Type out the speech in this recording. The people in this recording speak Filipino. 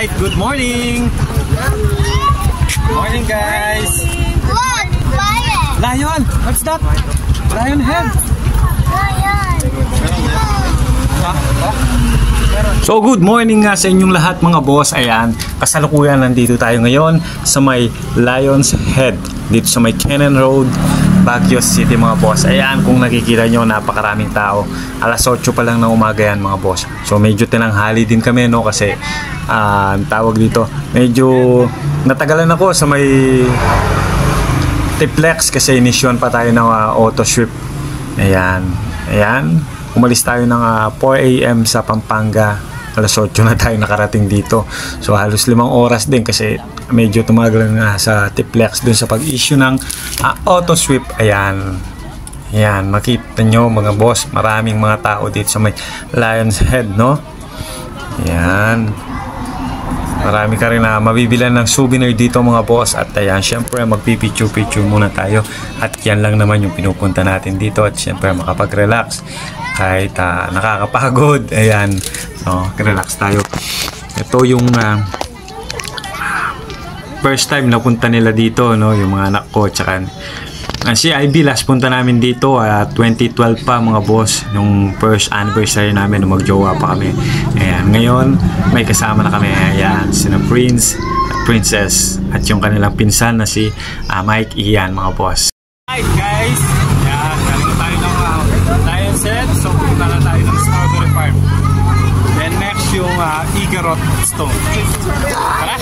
Alright, good morning! Morning guys! Look, lion! Lion! What's that? Lion head! Lion! So good morning nga sa inyong lahat mga boss. Ayan, kasalukuyan nandito tayo ngayon sa may Lion's Head, dito sa may Cannon Road, Baguio City mga boss. Ayan, kung nakikita nyo, napakaraming tao. Alas 8 pa lang ng umaga yan mga boss. So medyo tinanghali din kami, no, kasi tawag dito, medyo natagalan ako sa may Tiplex kasi inisyon pa tayo ng auto sweep. Ayan, umalis tayo ng 4 AM sa Pampanga. Alas 8 na tayo nakarating dito. So halos 5 oras din kasi medyo tumagal nga sa Tiplex dun sa pag-issue ng auto sweep. Ayan, makita nyo mga boss, maraming mga tao dito sa may Lion's Head, no? Ayan, marami ka rin na mabibilan ng souvenir dito mga boss. At ayan, syempre magpipicture muna tayo. At yan lang naman yung pinupunta natin dito. At syempre makapag-relax kahit nakakapagod. Ayan, so relax tayo. Ito yung first time na punta nila dito, no, yung mga anak ko. Tsaka si IB, last punta namin dito 2012 pa mga boss, nung first anniversary namin nung magjowa pa kami. Ayan, ngayon may kasama na kami. Ayan, sina Prince at Princess at yung kanilang pinsan na si Mike Ian mga boss. Alright guys, ayan, galing tayo ng Lion's Head. So punta na tayo ng Strawberry Farm. Then next yung Igarot Stone. Tara!